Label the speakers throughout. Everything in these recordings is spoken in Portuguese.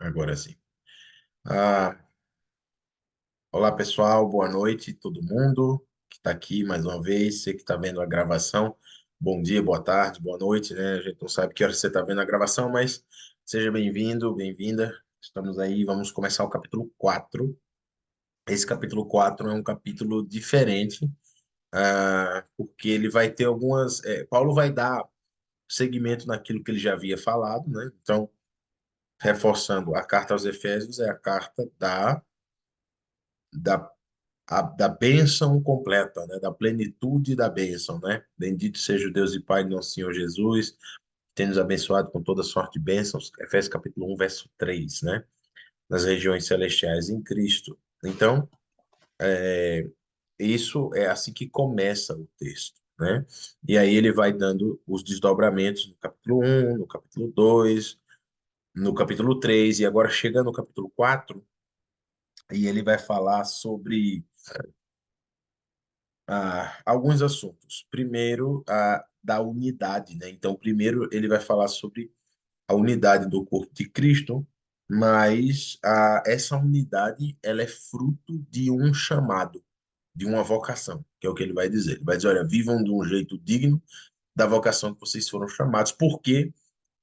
Speaker 1: Agora sim. Ah, olá, pessoal. Boa noite, todo mundo que está aqui mais uma vez. Você que está vendo a gravação. Bom dia, boa tarde, boa noite, né? A gente não sabe que hora você está vendo a gravação, mas seja bem-vindo, bem-vinda. Estamos aí, vamos começar o capítulo 4. Esse capítulo 4 é um capítulo diferente, porque ele vai ter algumas. Paulo vai dar seguimento naquilo que ele já havia falado, né? Então, reforçando, a carta aos Efésios é a carta da da bênção completa, né? Da plenitude da bênção, né? Bendito seja o Deus e Pai do nosso Senhor Jesus, que tem nos abençoado com toda sorte de bênçãos. Efésios capítulo 1, verso 3, né? Nas regiões celestiais em Cristo. Então, isso é assim que começa o texto, né? E aí ele vai dando os desdobramentos no capítulo 1, no capítulo 2, no capítulo 3, e agora chega no capítulo 4, e ele vai falar sobre alguns assuntos. Primeiro, da unidade, né? Então, primeiro ele vai falar sobre a unidade do corpo de Cristo, mas essa unidade ela é fruto de um chamado, de uma vocação, que é o que ele vai dizer. Ele vai dizer, olha, vivam de um jeito digno da vocação que vocês foram chamados, porque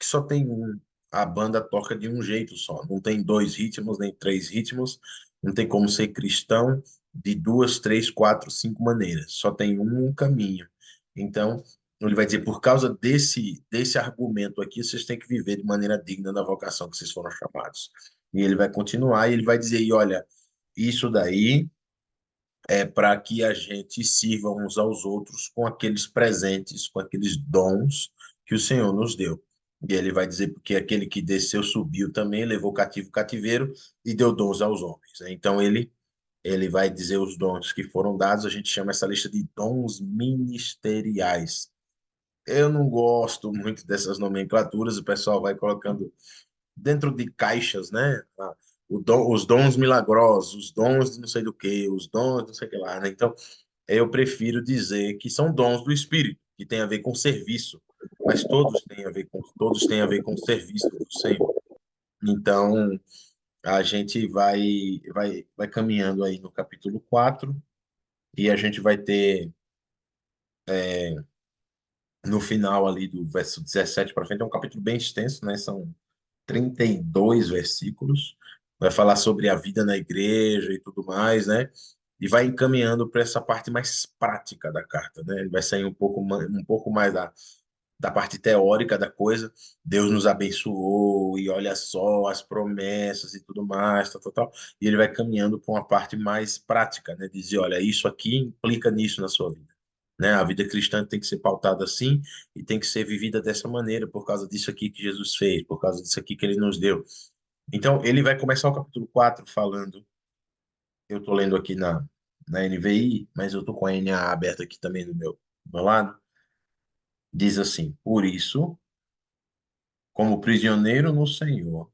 Speaker 1: só tem um. A banda toca de um jeito só, não tem dois ritmos, nem três ritmos, não tem como ser cristão de duas, três, quatro, cinco maneiras, só tem um caminho. Então, ele vai dizer, por causa desse argumento aqui, vocês têm que viver de maneira digna da vocação que vocês foram chamados. E ele vai continuar e ele vai dizer, e olha, isso daí é para que a gente sirva uns aos outros com aqueles presentes, com aqueles dons que o Senhor nos deu. E ele vai dizer, porque aquele que desceu, subiu também, levou cativo o cativeiro e deu dons aos homens, né? Então ele vai dizer os dons que foram dados, a gente chama essa lista de dons ministeriais. Eu não gosto muito dessas nomenclaturas, o pessoal vai colocando dentro de caixas, né? Os dons milagrosos, os dons de não sei do que, os dons de não sei o que lá, né? Então, eu prefiro dizer que são dons do Espírito, que tem a ver com serviço, mas todos têm a ver com o serviço do Senhor. Então, a gente vai caminhando aí no capítulo 4 e a gente vai ter no final ali do verso 17 para frente, é um capítulo bem extenso, né? São 32 versículos. Vai falar sobre a vida na igreja e tudo mais, né? E vai encaminhando para essa parte mais prática da carta, né? Ele vai sair um pouco mais da parte teórica da coisa. Deus nos abençoou e olha só as promessas e tudo mais, tal, tal, tal. E ele vai caminhando para uma parte mais prática, né? Dizer, olha, isso aqui implica nisso na sua vida. Né? A vida cristã tem que ser pautada assim e tem que ser vivida dessa maneira, por causa disso aqui que Jesus fez, por causa disso aqui que ele nos deu. Então, ele vai começar o capítulo 4 falando, eu estou lendo aqui na NVI, mas eu estou com a NA aberta aqui também do meu lado, diz assim, por isso, como prisioneiro no Senhor,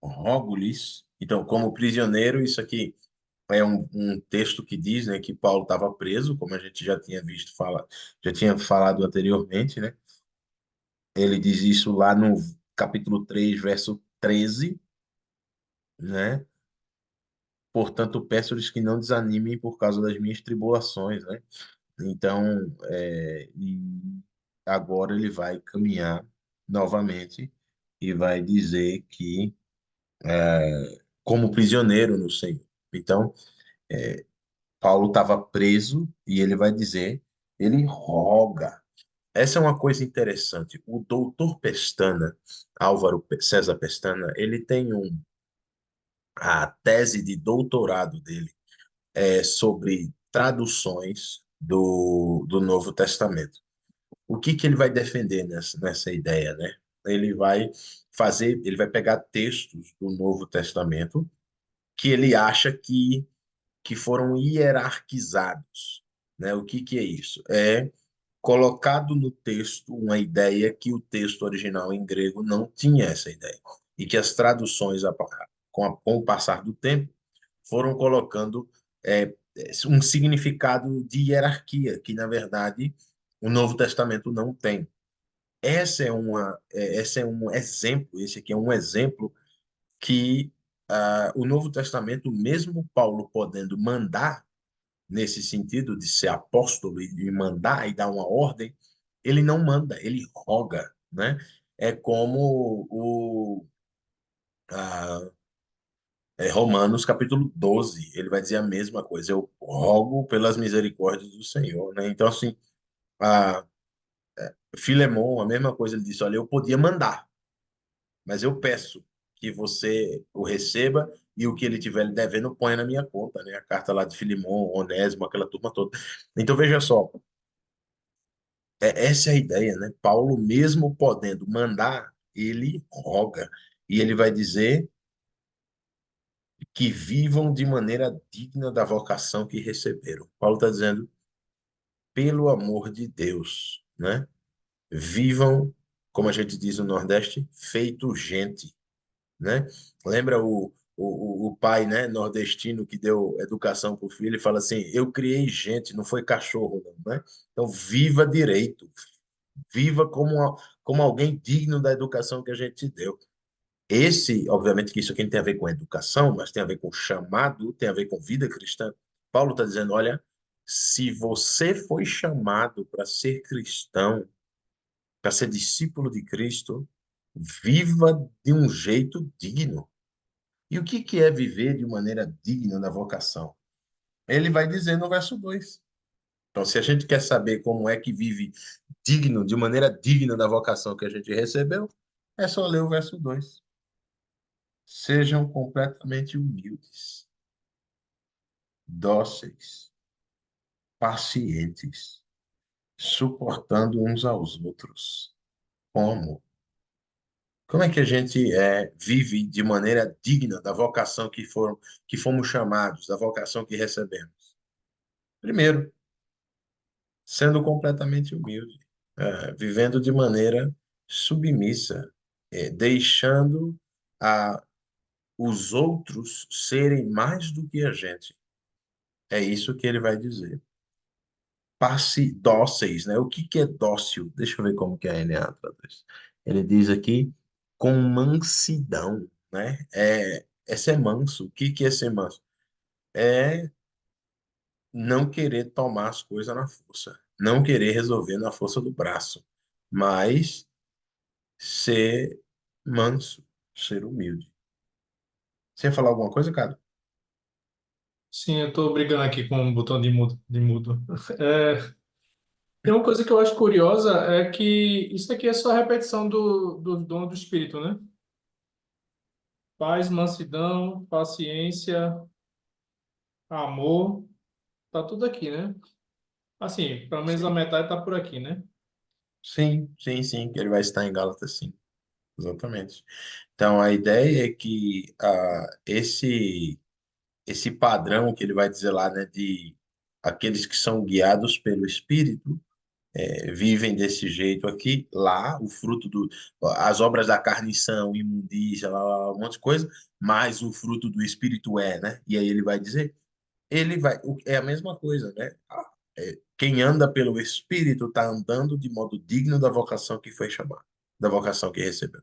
Speaker 1: rogo-lhes, então, como prisioneiro, isso aqui é um texto que diz, né, que Paulo estava preso, como a gente já tinha visto falar, já tinha falado anteriormente, né? Ele diz isso lá no capítulo 3 verso 13, né? Portanto, peço-lhes que não desanimem por causa das minhas tribulações, né? Então, e agora ele vai caminhar novamente e vai dizer que, como prisioneiro no Senhor. Então, Paulo estava preso e ele vai dizer, ele roga. Essa é uma coisa interessante. O doutor Pestana, César Pestana, ele tem a tese de doutorado dele é sobre traduções do Novo Testamento. O que que ele vai defender nessa ideia, né? Ele vai pegar textos do Novo Testamento que ele acha que foram hierarquizados, né? O que que é isso? É colocado no texto uma ideia que o texto original em grego não tinha essa ideia e que as traduções com o passar do tempo foram colocando um significado de hierarquia que na verdade o Novo Testamento não tem. Esse é um exemplo, esse aqui é um exemplo que o Novo Testamento, mesmo Paulo podendo mandar, nesse sentido de ser apóstolo e de mandar e dar uma ordem, ele não manda, ele roga, né? É como ah, Romanos capítulo 12, ele vai dizer a mesma coisa, eu rogo pelas misericórdias do Senhor, né? Então, assim, a Filemon, a mesma coisa, ele disse, olha, eu podia mandar, mas eu peço que você o receba e o que ele tiver lhe devendo ponha na minha conta, né? A carta lá de Filemon, Onésimo, aquela turma toda. Então, veja só, essa é a ideia, né? Paulo, mesmo podendo mandar, ele roga. E ele vai dizer que vivam de maneira digna da vocação que receberam. Paulo está dizendo, pelo amor de Deus, né? Vivam, como a gente diz no Nordeste, feito gente, né? Lembra o pai, né, nordestino que deu educação para o filho e fala assim, eu criei gente, não foi cachorro, não, né? Então, viva direito, viva como alguém digno da educação que a gente te deu. Esse, obviamente que isso aqui não tem a ver com educação, mas tem a ver com chamado, tem a ver com vida cristã. Paulo está dizendo, olha, se você foi chamado para ser cristão, para ser discípulo de Cristo, viva de um jeito digno. E o que que é viver de maneira digna da vocação? Ele vai dizer no verso 2. Então, se a gente quer saber como é que vive digno, de maneira digna da vocação que a gente recebeu, é só ler o verso 2. Sejam completamente humildes, dóceis, pacientes, suportando uns aos outros. Como? Como é que a gente vive de maneira digna da vocação que fomos chamados, da vocação que recebemos? Primeiro, sendo completamente humilde, vivendo de maneira submissa, deixando a, os outros serem mais do que a gente. É isso que ele vai dizer. Passe dóceis, né? O que que é dócil? Deixa eu ver como que a NA traduz. Ele diz aqui com mansidão, né? É ser manso. O que que é ser manso? É não querer tomar as coisas na força, não querer resolver na força do braço, mas ser manso, ser humilde. Você ia falar alguma coisa, cara?
Speaker 2: Sim, eu tô brigando aqui com o botão de mudo. De mudo. É, tem uma coisa que eu acho curiosa, é que isso aqui é só a repetição do dom do Espírito, né? Paz, mansidão, paciência, amor, tá tudo aqui, né? Assim, pelo menos a
Speaker 1: Sim.
Speaker 2: metade tá por aqui, né?
Speaker 1: Sim, sim, sim, que ele vai estar em Gálatas, sim, exatamente. Então, a ideia é que esse padrão que ele vai dizer lá, né, de aqueles que são guiados pelo Espírito, vivem desse jeito aqui, lá, o fruto as obras da carne são imundícia, um monte de coisa, mas o fruto do Espírito né? E aí ele vai dizer, é a mesma coisa, né? Quem anda pelo Espírito está andando de modo digno da vocação que foi chamado, da vocação que recebeu.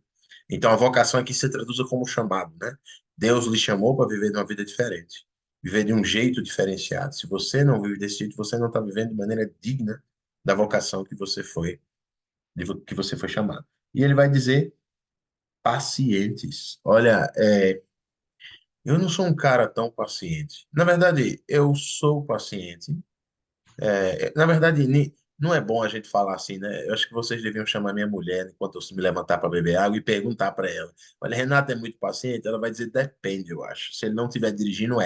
Speaker 1: Então, a vocação aqui se traduza como chamado, né? Deus lhe chamou para viver de uma vida diferente, viver de um jeito diferenciado. Se você não vive desse jeito, você não está vivendo de maneira digna da vocação que você foi chamado. E ele vai dizer pacientes. Olha, eu não sou um cara tão paciente. Na verdade, eu sou paciente. Na verdade, não é bom a gente falar assim, né? Eu acho que vocês deviam chamar minha mulher enquanto eu me levantar para beber água e perguntar para ela. Olha, Renata é muito paciente? Ela vai dizer, depende, eu acho. Se ele não estiver dirigindo,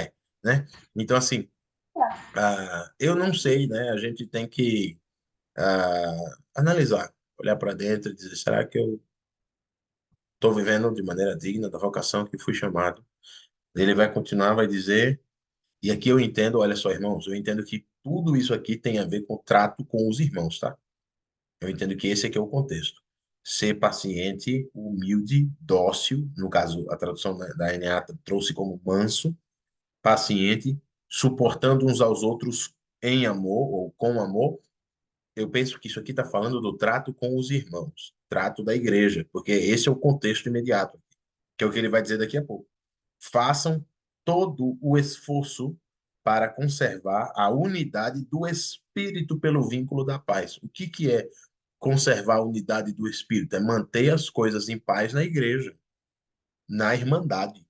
Speaker 1: né? Então, assim, eu não sei, né? A gente tem que analisar, olhar para dentro e dizer, será que eu estou vivendo de maneira digna da vocação que fui chamado? Ele vai continuar, vai dizer, e aqui eu entendo, olha só, irmãos, eu entendo que tudo isso aqui tem a ver com o trato com os irmãos, tá? Eu entendo que esse aqui é o contexto. Ser paciente, humilde, dócil, no caso, a tradução da NA trouxe como manso, paciente, suportando uns aos outros em amor ou com amor. Eu penso que isso aqui está falando do trato com os irmãos, trato da igreja, porque esse é o contexto imediato, que é o que ele vai dizer daqui a pouco. façam todo o esforço para conservar a unidade do espírito pelo vínculo da paz. O que que é conservar a unidade do espírito? É manter as coisas em paz na igreja, na irmandade,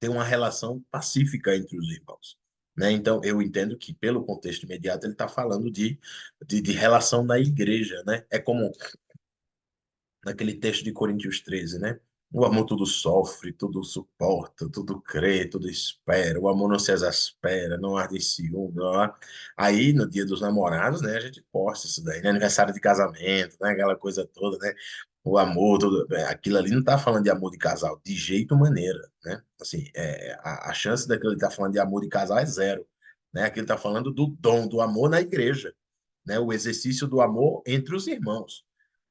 Speaker 1: ter uma relação pacífica entre os irmãos. Né? Então, eu entendo que, pelo contexto imediato, ele está falando de relação na igreja. Né? É como naquele texto de Coríntios 13, né? O amor tudo sofre, tudo suporta, tudo crê, tudo espera. O amor não se exaspera, não arde em ciúme. Não. Aí, no dia dos namorados, né, a gente posta isso daí, né? Aniversário de casamento, né? Aquela coisa toda, né? O amor, tudo, aquilo ali não está falando de amor de casal, de jeito maneira, né? Assim, a chance daquilo ele tá falando de amor de casal é zero, né? Aquilo está falando do dom, do amor na igreja, né? O exercício do amor entre os irmãos.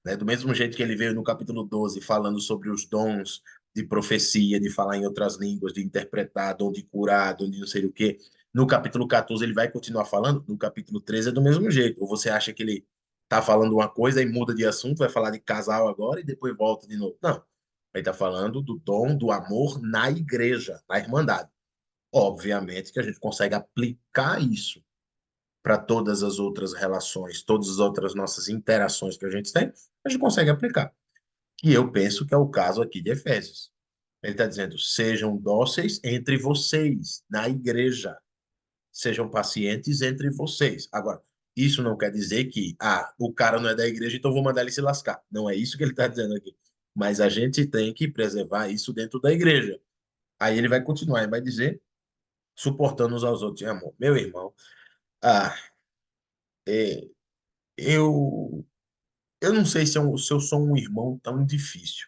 Speaker 1: Né? Do mesmo jeito que ele veio no capítulo 12 falando sobre os dons de profecia, de falar em outras línguas, de interpretar, dom de curar, dom de não sei o quê. No capítulo 14 ele vai continuar falando, no capítulo 13 é do mesmo jeito. Ou você acha que ele está falando uma coisa e muda de assunto, vai falar de casal agora e depois volta de novo. Não. Ele está falando do dom do amor na igreja, na irmandade. Obviamente que a gente consegue aplicar isso para todas as outras relações, todas as outras nossas interações que a gente tem, a gente consegue aplicar. E eu penso que é o caso aqui de Efésios. Ele está dizendo: sejam dóceis entre vocês, na igreja. Sejam pacientes entre vocês. Agora, isso não quer dizer que, o cara não é da igreja, então vou mandar ele se lascar. Não é isso que ele está dizendo aqui. Mas a gente tem que preservar isso dentro da igreja. Aí ele vai continuar e vai dizer, suportando uns aos outros em amor. Meu irmão, ah, é, eu Eu não sei se eu sou um irmão tão difícil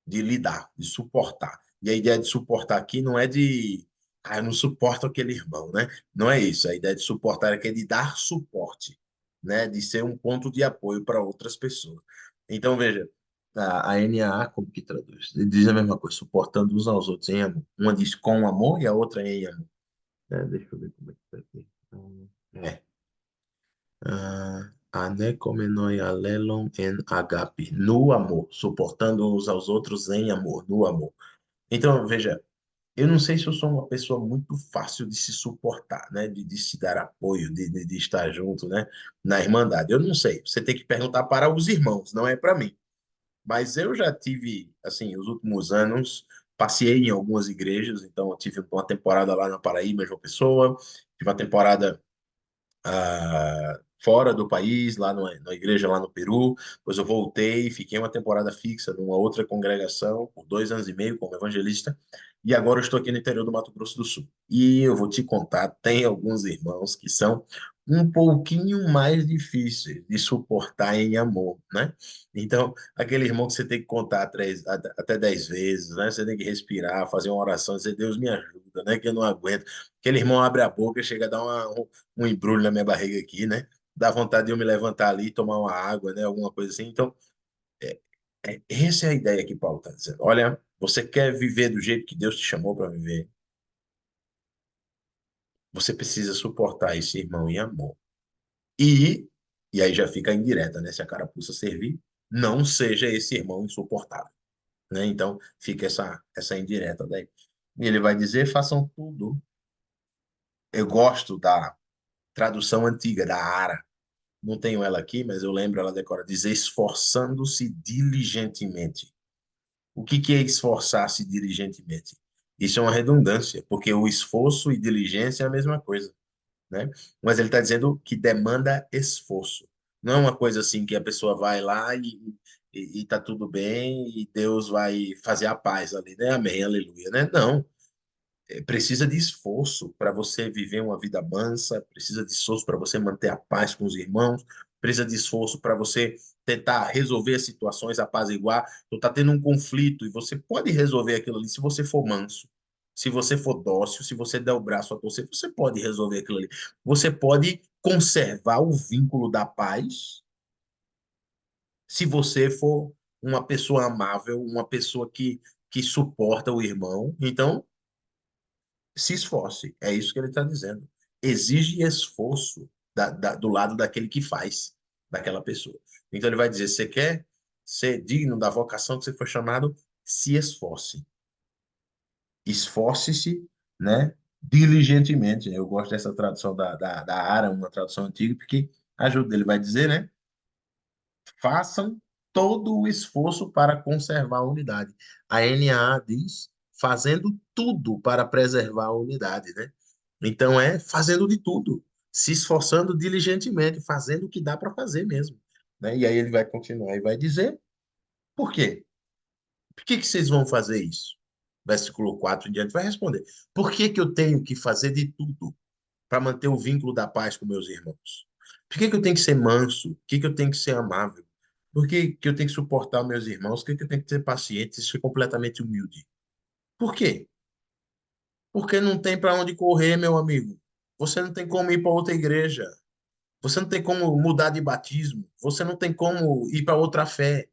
Speaker 1: de lidar, de suportar. E a ideia de suportar aqui não é de, eu não suporto aquele irmão, né? Não é isso. A ideia de suportar aqui é de dar suporte, né? De ser um ponto de apoio para outras pessoas. Então, veja, a NAA, como que traduz? Ele diz a mesma coisa, suportando uns aos outros em amor. Uma diz com amor e a outra em amor. Deixa eu ver como é que tá aqui. É. Anekomenoi alelon en agape, no amor, suportando uns aos outros em amor, no amor. Então, veja, eu não sei se eu sou uma pessoa muito fácil de se suportar, né? De se dar apoio, de estar junto, né? Na irmandade. Eu não sei. Você tem que perguntar para os irmãos, não é para mim. Mas eu já tive, assim, os últimos anos, passei em algumas igrejas, então eu tive uma temporada lá na Paraíba, em João Pessoa, tive uma temporada fora do país, lá na igreja lá no Peru. Depois eu voltei, fiquei uma temporada fixa numa outra congregação por 2 anos e meio como evangelista. E agora eu estou aqui no interior do Mato Grosso do Sul. E eu vou te contar, tem alguns irmãos que são um pouquinho mais difíceis de suportar em amor, né? Então, aquele irmão que você tem que contar até 10 vezes, né? Você tem que respirar, fazer uma oração, dizer, Deus me ajuda, né? Que eu não aguento. Aquele irmão abre a boca, chega a dar um embrulho na minha barriga aqui, né? Dá vontade de eu me levantar ali e tomar uma água, né? Alguma coisa assim. Então, é, essa é a ideia que Paulo está dizendo. Olha, você quer viver do jeito que Deus te chamou para viver, você precisa suportar esse irmão em amor. E, e aí já fica indireta, né? Se a carapuça servir, não seja esse irmão insuportável, né? Então, fica essa indireta daí. E ele vai dizer, façam tudo. Eu gosto da tradução antiga, da Ara. Não tenho ela aqui, mas eu lembro ela decora dizer esforçando-se diligentemente. O que que é esforçar-se diligentemente? Isso é uma redundância, porque o esforço e diligência é a mesma coisa, né? Mas ele está dizendo que demanda esforço. Não é uma coisa assim que a pessoa vai lá e tá tudo bem e Deus vai fazer a paz ali, né? Amém, aleluia, né? Não. Precisa de esforço para você viver uma vida mansa, precisa de esforço para você manter a paz com os irmãos, precisa de esforço para você tentar resolver as situações, apaziguar. Então, está tendo um conflito e você pode resolver aquilo ali se você for manso, se você for dócil, se você der o braço a torcer, você pode resolver aquilo ali. Você pode conservar o vínculo da paz se você for uma pessoa amável, uma pessoa que suporta o irmão. Então, se esforce. É isso que ele está dizendo. Exige esforço do lado daquele que faz, daquela pessoa. Então ele vai dizer: você quer ser digno da vocação que você foi chamado? Se esforce. esforce-se, né, diligentemente. Eu gosto dessa tradução da Ara, uma tradução antiga, porque ajuda, ele vai dizer, né, façam todo o esforço para conservar a unidade. A NAA diz, fazendo tudo para preservar a unidade, né? Então é fazendo de tudo, se esforçando diligentemente, fazendo o que dá para fazer mesmo, né? E aí ele vai continuar e vai dizer, por quê? Por que que vocês vão fazer isso? Versículo 4 em diante vai responder. Por que que eu tenho que fazer de tudo para manter o vínculo da paz com meus irmãos? Por que que eu tenho que ser manso? Por que que eu tenho que ser amável? Por que que eu tenho que suportar meus irmãos? Por que que eu tenho que ser paciente e ser completamente humilde? Por quê? Porque não tem para onde correr, meu amigo. Você não tem como ir para outra igreja. Você não tem como mudar de batismo. Você não tem como ir para outra fé.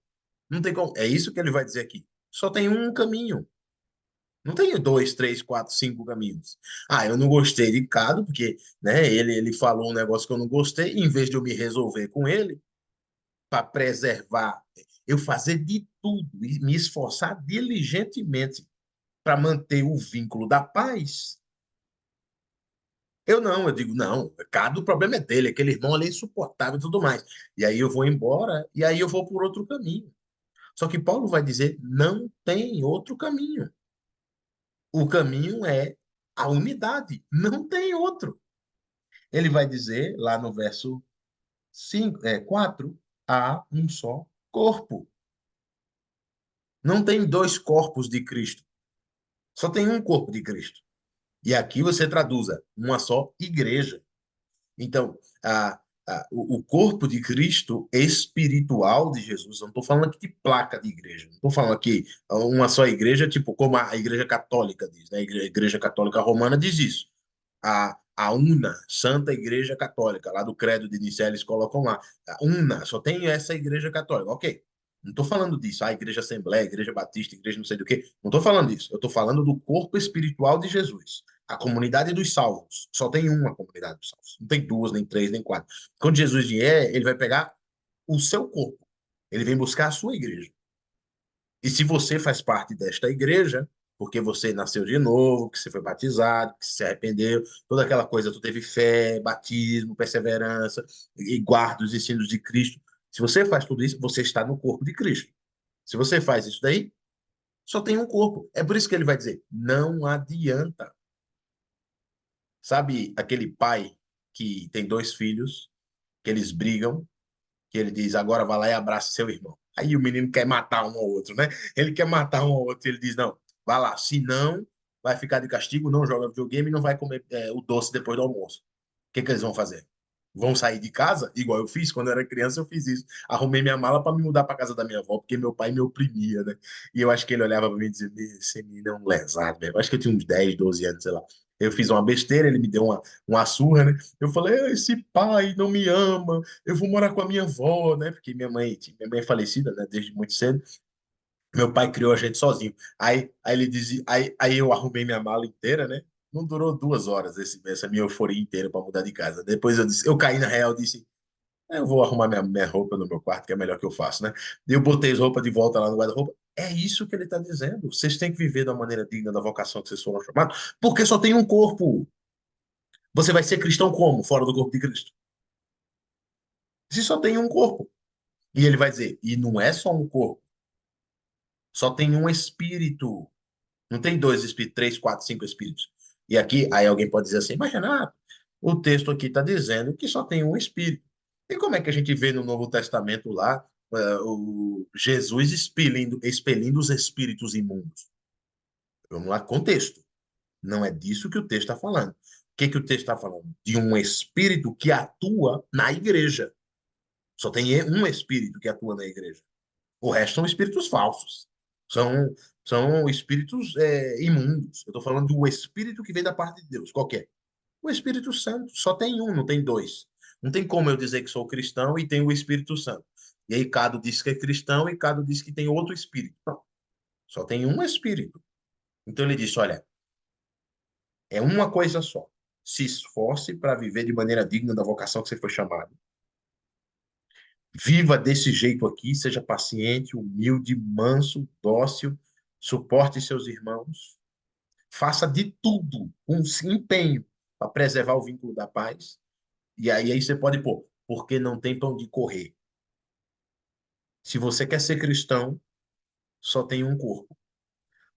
Speaker 1: Não tem como. É isso que ele vai dizer aqui. Só tem um caminho. Não tem dois, três, quatro, cinco caminhos. Ah, eu não gostei de Cado, porque, né, ele falou um negócio que eu não gostei, e em vez de eu me resolver com ele, para preservar, eu fazer de tudo e me esforçar diligentemente para manter o vínculo da paz. Eu não, eu digo, não, Cado, o problema é dele, aquele irmão ali é insuportável e tudo mais. E aí eu vou embora, e aí eu vou por outro caminho. Só que Paulo vai dizer, não tem outro caminho. O caminho é a unidade, não tem outro. Ele vai dizer lá no verso 4, há um só corpo. Não tem dois corpos de Cristo, só tem um corpo de Cristo. E aqui você traduza uma só igreja. Então, o corpo de Cristo espiritual de Jesus, eu não estou falando aqui de placa de igreja, não estou falando aqui uma só igreja, tipo como a igreja católica diz, né? A igreja católica romana diz isso. A UNA, Santa Igreja Católica, lá do Credo de Nicéia, eles colocam lá. A UNA, só tem essa Igreja Católica. Ok, não estou falando disso. A Igreja Assembleia, Igreja Batista, Igreja não sei do que. Não estou falando disso. Eu estou falando do corpo espiritual de Jesus. A comunidade dos salvos. Só tem uma comunidade dos salvos. Não tem duas, nem três, nem quatro. Quando Jesus vier, ele vai pegar o seu corpo. Ele vem buscar a sua igreja. E se você faz parte desta igreja, porque você nasceu de novo, que você foi batizado, que se arrependeu, toda aquela coisa, tu teve fé, batismo, perseverança, e guarda os ensinos de Cristo. Se você faz tudo isso, você está no corpo de Cristo. Se você faz isso daí, só tem um corpo. É por isso que ele vai dizer: não adianta. Sabe aquele pai que tem dois filhos, que eles brigam, que ele diz, agora vai lá e abraça seu irmão. Aí o menino quer matar um ao outro, né? Ele quer matar um ao outro, ele diz, não, vai lá, se não, vai ficar de castigo, não joga videogame e não vai comer o doce depois do almoço. O que que eles vão fazer? Vão sair de casa, igual eu fiz quando eu era criança, eu fiz isso. Arrumei minha mala para me mudar para casa da minha avó, porque meu pai me oprimia, né? E eu acho que ele olhava para mim e dizia: esse menino é um lesado, velho. Eu acho que eu tinha uns 10, 12 anos, sei lá. Eu fiz uma besteira, ele me deu uma surra, né? Eu falei: esse pai não me ama, eu vou morar com a minha avó, né? Porque minha mãe é falecida, né? Desde muito cedo. Meu pai criou a gente sozinho. Aí ele dizia, aí eu arrumei minha mala inteira, né? Não durou 2 horas essa minha euforia inteira para mudar de casa. Depois eu disse, eu caí na real, disse, eu vou arrumar minha roupa no meu quarto, que é melhor que eu faço, né? E eu botei as roupas de volta lá no guarda-roupa. É isso que ele está dizendo. Vocês têm que viver da maneira digna da vocação que vocês foram chamados, porque só tem um corpo. Você vai ser cristão como? Fora do corpo de Cristo. Se só tem um corpo. E ele vai dizer, e não é só um corpo, só tem um espírito. Não tem dois espíritos, três, quatro, cinco espíritos. E aqui, aí alguém pode dizer assim, mas Renato, o texto aqui está dizendo que só tem um espírito. E como é que a gente vê no Novo Testamento lá, o Jesus expelindo os espíritos imundos? Vamos lá, contexto. Não é disso que o texto está falando. O que, que o texto está falando? De um espírito que atua na igreja. Só tem um espírito que atua na igreja. O resto são espíritos falsos. São, são espíritos imundos. Eu estou falando do espírito que vem da parte de Deus. Qual que é? O Espírito Santo. Só tem um, não tem dois. Não tem como eu dizer que sou cristão e tenho o Espírito Santo. E aí Cado diz que é cristão e Cado diz que tem outro espírito. Não. Só tem um espírito. Então ele disse: olha, é uma coisa só. Se esforce para viver de maneira digna da vocação que você foi chamado. Viva desse jeito aqui, seja paciente, humilde, manso, dócil, suporte seus irmãos. Faça de tudo, com empenho, para preservar o vínculo da paz. E aí você pode pôr, porque não tem pão de correr. Se você quer ser cristão, só tem um corpo,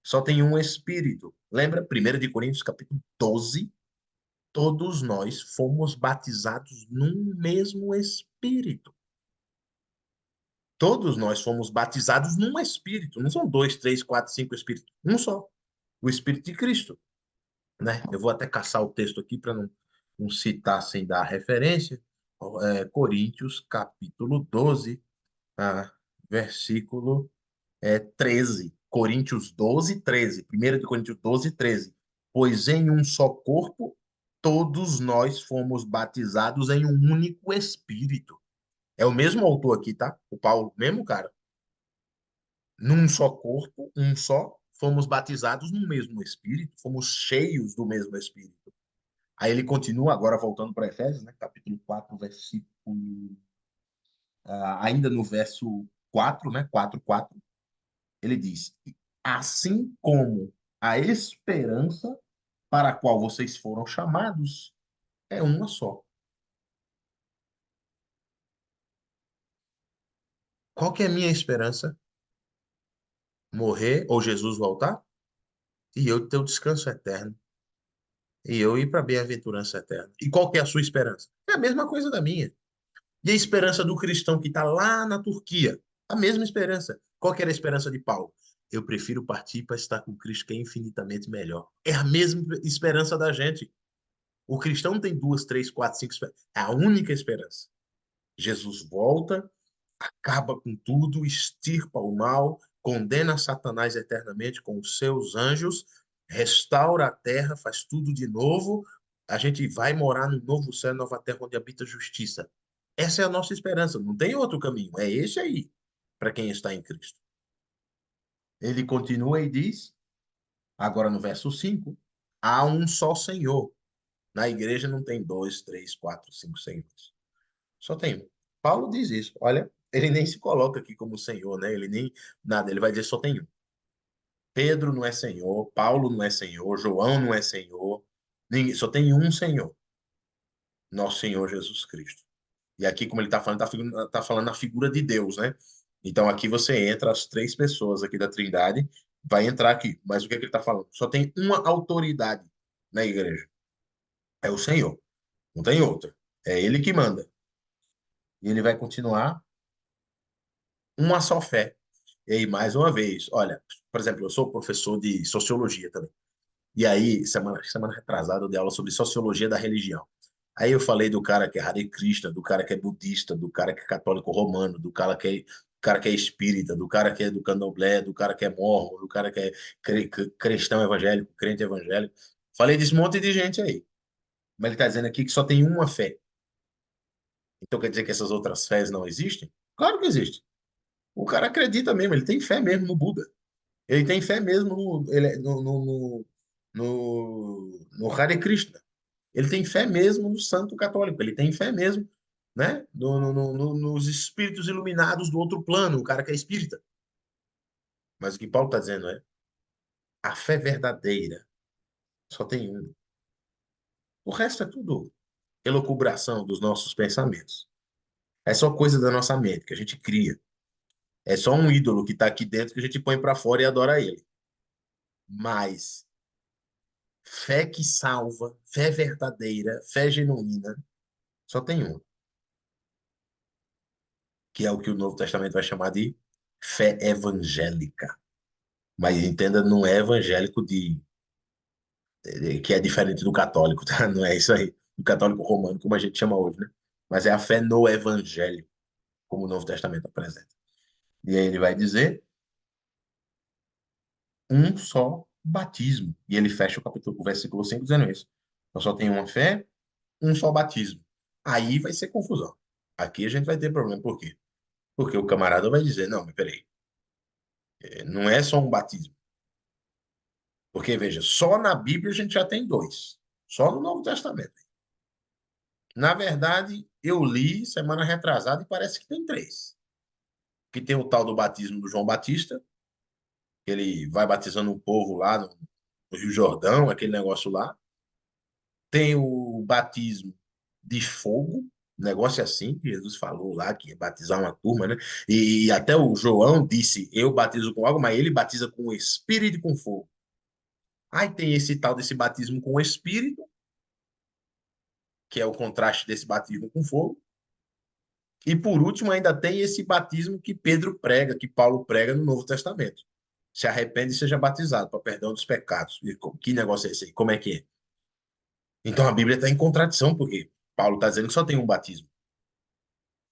Speaker 1: só tem um espírito. Lembra 1 Coríntios capítulo 12? Todos nós fomos batizados num mesmo espírito. Todos nós fomos batizados num espírito. Não são dois, três, quatro, cinco espíritos. Um só. O Espírito de Cristo. Né? Eu vou até caçar o texto aqui para não citar sem dar referência. Coríntios, capítulo 12, versículo 13. Coríntios 12, 13. 1 Coríntios 12, 13. Pois em um só corpo, todos nós fomos batizados em um único Espírito. É o mesmo autor aqui, tá? O Paulo, mesmo cara. Num só corpo, um só, fomos batizados no mesmo Espírito, fomos cheios do mesmo Espírito. Aí ele continua, agora voltando para Efésios, né, capítulo 4, versículo. Ainda no verso 4, né, 4, 4, ele diz: assim como a esperança para a qual vocês foram chamados é uma só. Qual que é a minha esperança? Morrer ou Jesus voltar? E eu ter o descanso eterno. E eu ir para a bem-aventurança eterna. E qual que é a sua esperança? É a mesma coisa da minha. E a esperança do cristão que está lá na Turquia? A mesma esperança. Qual que era a esperança de Paulo? Eu prefiro partir para estar com Cristo, que é infinitamente melhor. É a mesma esperança da gente. O cristão tem duas, três, quatro, cinco esperanças. É a única esperança. Jesus volta, acaba com tudo, extirpa o mal, condena Satanás eternamente com os seus anjos, restaura a terra, faz tudo de novo. A gente vai morar no novo céu, nova terra, onde habita a justiça. Essa é a nossa esperança, não tem outro caminho, é esse aí, para quem está em Cristo. Ele continua e diz, agora no verso 5, há um só Senhor. Na igreja não tem dois, três, quatro, cinco senhores. Só tem um. Paulo diz isso. Olha, ele nem se coloca aqui como Senhor, né? Ele nem nada, ele vai dizer só tem um. Pedro não é Senhor, Paulo não é Senhor, João não é Senhor, ninguém, só tem um Senhor, nosso Senhor Jesus Cristo. E aqui, como ele está falando a figura de Deus, né? Então aqui você entra as três pessoas aqui da Trindade, vai entrar aqui. Mas o que é que ele está falando? Só tem uma autoridade na igreja. É o Senhor. Não tem outra. É ele que manda. E ele vai continuar uma só fé. E aí, mais uma vez, olha, por exemplo, eu sou professor de sociologia também. E aí, semana retrasada, eu dei aula sobre sociologia da religião. Aí eu falei do cara que é Hare Krishna, do cara que é budista, do cara que é católico romano, do cara que é espírita, do cara que é do candomblé, do cara que é mormon, do cara que é cristão evangélico, crente evangélico. Falei desse monte de gente aí. Mas ele está dizendo aqui que só tem uma fé. Então quer dizer que essas outras fés não existem? Claro que existem. O cara acredita mesmo, ele tem fé mesmo no Buda. Ele tem fé mesmo no Hare Krishna. Ele tem fé mesmo no Santo Católico. Ele tem fé mesmo, né? Nos espíritos iluminados do outro plano, o cara que é espírita. Mas o que Paulo está dizendo é: a fé verdadeira só tem um. O resto é tudo elucubração dos nossos pensamentos. É só coisa da nossa mente que a gente cria. É só um ídolo que está aqui dentro que a gente põe para fora e adora ele. Mas fé que salva, fé verdadeira, fé genuína, só tem um, que é o que o Novo Testamento vai chamar de fé evangélica. Mas entenda, não é evangélico que é diferente do católico, tá? Não é isso aí, do católico romano, como a gente chama hoje, né? Mas é a fé no evangelho, como o Novo Testamento apresenta. E aí ele vai dizer um só batismo. E ele fecha o versículo 5 dizendo isso. Então só tem uma fé, um só batismo. Aí vai ser confusão. Aqui a gente vai ter problema. Por quê? Porque o camarada vai dizer, não, mas peraí, não é só um batismo. Porque, veja, só na Bíblia a gente já tem dois. Só no Novo Testamento. Na verdade, eu li semana retrasada e parece que tem três. Que tem o tal do batismo do João Batista, que ele vai batizando o povo lá no Rio Jordão, aquele negócio lá. Tem o batismo de fogo, negócio assim, que Jesus falou lá, que ia batizar uma turma, né? E até o João disse, eu batizo com água, mas ele batiza com o Espírito e com fogo. Aí tem esse tal desse batismo com o Espírito, que é o contraste desse batismo com fogo. E por último, ainda tem esse batismo que Pedro prega, que Paulo prega no Novo Testamento. Se arrepende e seja batizado para perdão dos pecados. E que negócio é esse aí? Como é que é? Então a Bíblia está em contradição, porque Paulo está dizendo que só tem um batismo.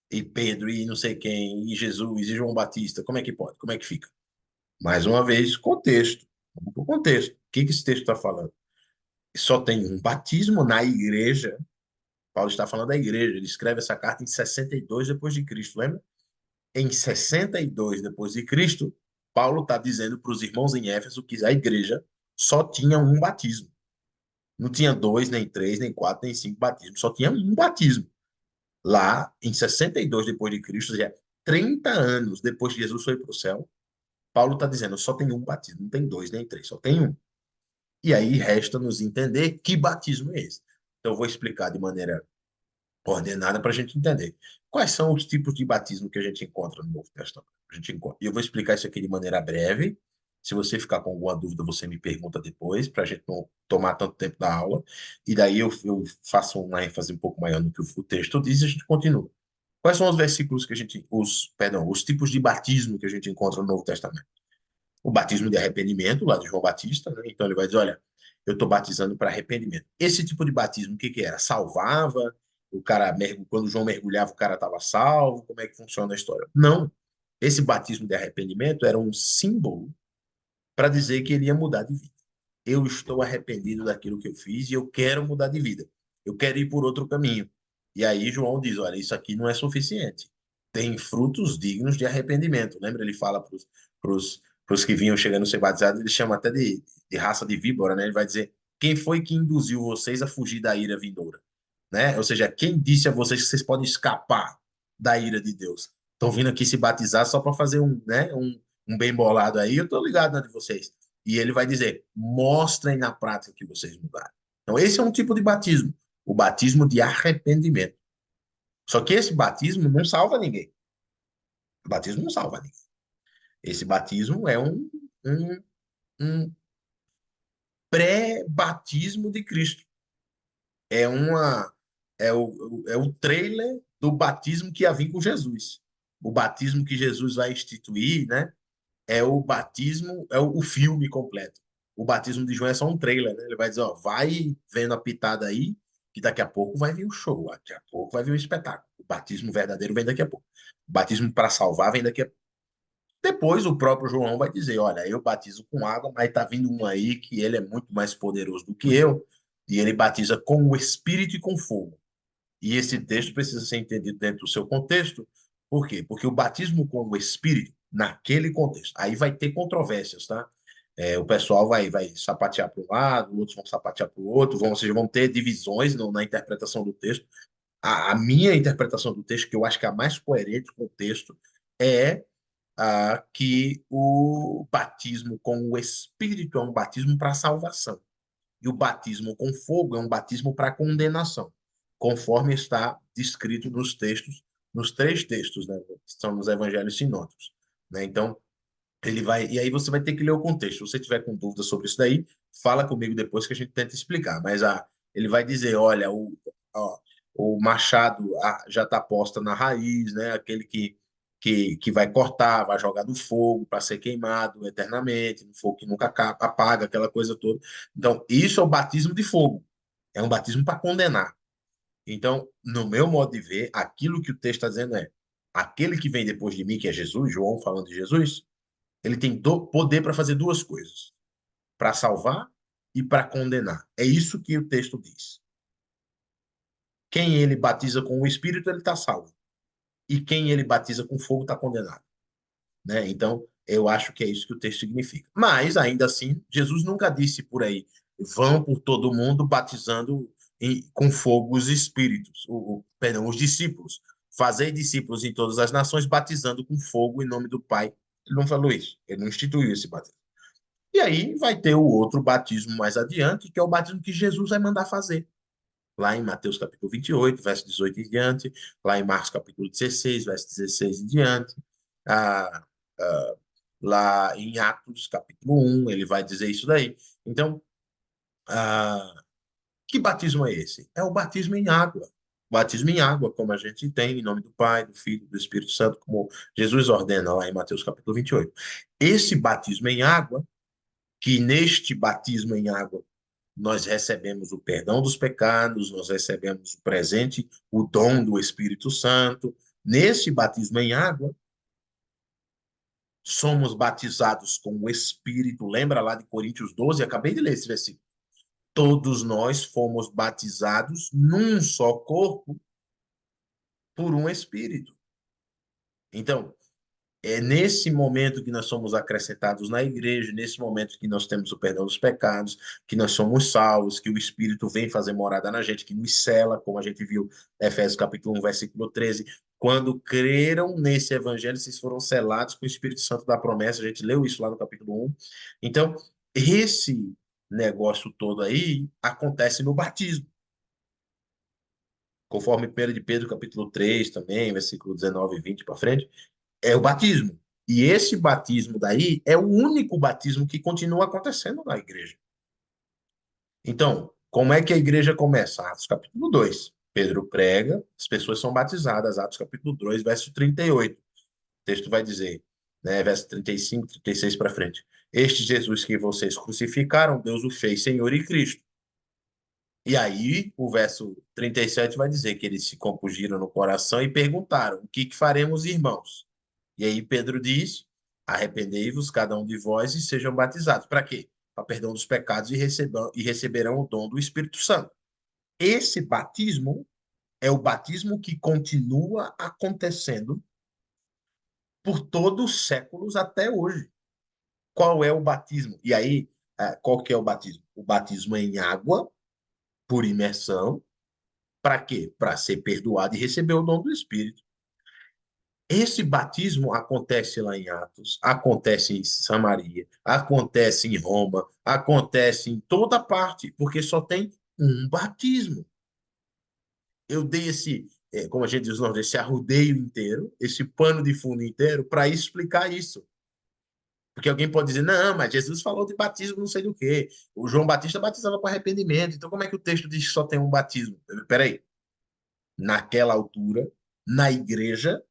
Speaker 1: E Pedro, e não sei quem, e Jesus, e João Batista. Como é que pode? Como é que fica? Mais uma vez, contexto. Vamos para o contexto. O que que esse texto está falando? Só tem um batismo na igreja. Paulo está falando da igreja. Ele escreve essa carta em 62 depois de Cristo, lembra? Em 62 depois de Cristo, Paulo está dizendo para os irmãos em Éfeso que a igreja só tinha um batismo. Não tinha dois, nem três, nem quatro, nem cinco batismos. Só tinha um batismo. Lá, em 62 depois de Cristo, já 30 anos depois que Jesus foi para o céu, Paulo está dizendo, só tem um batismo, não tem dois nem três, só tem um. E aí resta nos entender que batismo é esse. Então, eu vou explicar de maneira ordenada para a gente entender. Quais são os tipos de batismo que a gente encontra no Novo Testamento? A gente encontra. E eu vou explicar isso aqui de maneira breve. Se você ficar com alguma dúvida, você me pergunta depois, para a gente não tomar tanto tempo da aula. E daí eu faço uma ênfase um pouco maior no que o texto diz e a gente continua. Quais são os versículos que a gente, os tipos de batismo que a gente encontra no Novo Testamento? O batismo de arrependimento, lá de João Batista, né? Então ele vai dizer, olha, eu estou batizando para arrependimento. Esse tipo de batismo, o que que era? Salvava? O cara, quando João mergulhava, o cara estava salvo? Como é que funciona a história? Não. Esse batismo de arrependimento era um símbolo para dizer que ele ia mudar de vida. Eu estou arrependido daquilo que eu fiz e eu quero mudar de vida. Eu quero ir por outro caminho. E aí João diz, olha, isso aqui não é suficiente. Tem frutos dignos de arrependimento. Lembra? Ele fala para os que vinham chegando a ser batizados, ele chama até de raça de víbora, né? Ele vai dizer, quem foi que induziu vocês a fugir da ira vindoura? Né? Ou seja, quem disse a vocês que vocês podem escapar da ira de Deus? Estão vindo aqui se batizar só para fazer um bem bolado aí, eu estou ligado na de vocês. E ele vai dizer: mostrem na prática que vocês mudaram. Então, esse é um tipo de batismo, o batismo de arrependimento. Só que esse batismo não salva ninguém. O batismo não salva ninguém. Esse batismo é um, um pré-batismo de Cristo. É, uma, é o trailer do batismo que ia vir com Jesus. O batismo que Jesus vai instituir, né? É o batismo, é o filme completo. O batismo de João é só um trailer, né? Ele vai dizer, ó, vai vendo a pitada aí, que daqui a pouco vai vir o show, daqui a pouco vai vir o espetáculo. O batismo verdadeiro vem daqui a pouco. O batismo para salvar vem daqui a pouco. Depois o próprio João vai dizer, olha, eu batizo com água, mas tá vindo um aí que ele é muito mais poderoso do que eu, e ele batiza com o Espírito e com fogo. E esse texto precisa ser entendido dentro do seu contexto. Por quê? Porque o batismo com o Espírito, naquele contexto, aí vai ter controvérsias, tá? O pessoal vai sapatear para um lado, outros vão sapatear para o outro, ou seja, vão ter divisões na interpretação do texto. A minha interpretação do texto, que eu acho que é a mais coerente com o texto, é que o batismo com o Espírito é um batismo para salvação. E o batismo com fogo é um batismo para condenação, conforme está descrito nos textos, nos três textos, né, que são nos evangelhos sinóticos, né? Então, ele vai, e aí você vai ter que ler o contexto. Se você tiver com dúvida sobre isso daí, fala comigo depois que a gente tenta explicar. Mas ele vai dizer, olha, o machado já está posta na raiz, né? Aquele que vai cortar, vai jogar no fogo para ser queimado eternamente, no fogo que nunca apaga, aquela coisa toda. Então, isso é o batismo de fogo. É um batismo para condenar. Então, no meu modo de ver, aquilo que o texto está dizendo é: aquele que vem depois de mim, que é Jesus, João falando de Jesus, ele tem poder para fazer duas coisas: para salvar e para condenar. É isso que o texto diz. Quem ele batiza com o Espírito, ele está salvo. E quem ele batiza com fogo está condenado. Né? Então, eu acho que é isso que o texto significa. Mas, ainda assim, Jesus nunca disse por aí: vão por todo mundo batizando com fogo os espíritos, perdão, os discípulos. Fazei discípulos em todas as nações, batizando com fogo em nome do Pai. Ele não falou isso. Ele não instituiu esse batismo. E aí vai ter o outro batismo mais adiante, que é o batismo que Jesus vai mandar fazer. Lá em Mateus capítulo 28, verso 18 em diante, lá em Marcos capítulo 16, verso 16 em diante, ah, ah, lá em Atos capítulo 1, ele vai dizer isso daí. Então, ah, que batismo é esse? É o batismo em água. Batismo em água, como a gente tem, em nome do Pai, do Filho e do Espírito Santo, como Jesus ordena lá em Mateus capítulo 28. Esse batismo em água, que neste batismo em água nós recebemos o perdão dos pecados, nós recebemos o presente, o dom do Espírito Santo. Nesse batismo em água, somos batizados com o Espírito. Lembra lá de Coríntios 12? Acabei de ler esse versículo. Todos nós fomos batizados num só corpo por um Espírito. Então, é nesse momento que nós somos acrescentados na igreja, nesse momento que nós temos o perdão dos pecados, que nós somos salvos, que o Espírito vem fazer morada na gente, que nos cela, como a gente viu Efésios capítulo 1, versículo 13. Quando creram nesse evangelho, vocês foram selados com o Espírito Santo da promessa. A gente leu isso lá no capítulo 1. Então, esse negócio todo aí acontece no batismo. Conforme 1 de Pedro capítulo 3 também, versículo 19 e 20 para frente, é o batismo. E esse batismo daí é o único batismo que continua acontecendo na igreja. Então, como é que a igreja começa? Atos capítulo 2. Pedro prega, as pessoas são batizadas. Atos capítulo 2, verso 38. O texto vai dizer, né, verso 35, 36 para frente. Este Jesus que vocês crucificaram, Deus o fez Senhor e Cristo. E aí, o verso 37 vai dizer que eles se compungiram no coração e perguntaram: o que faremos, irmãos? E aí Pedro diz: arrependei-vos, cada um de vós, e sejam batizados. Para quê? Para perdão dos pecados e receberão o dom do Espírito Santo. Esse batismo é o batismo que continua acontecendo por todos os séculos até hoje. Qual é o batismo? E aí, qual que é o batismo? O batismo é em água, por imersão. Para quê? Para ser perdoado e receber o dom do Espírito. Esse batismo acontece lá em Atos, acontece em Samaria, acontece em Roma, acontece em toda parte, porque só tem um batismo. Eu dei esse, como a gente diz, não, esse arrudeio inteiro, esse pano de fundo inteiro, para explicar isso. Porque alguém pode dizer, não, mas Jesus falou de batismo, não sei do quê. O João Batista batizava com arrependimento. Então, como é que o texto diz que só tem um batismo? Peraí. Naquela altura, na igreja,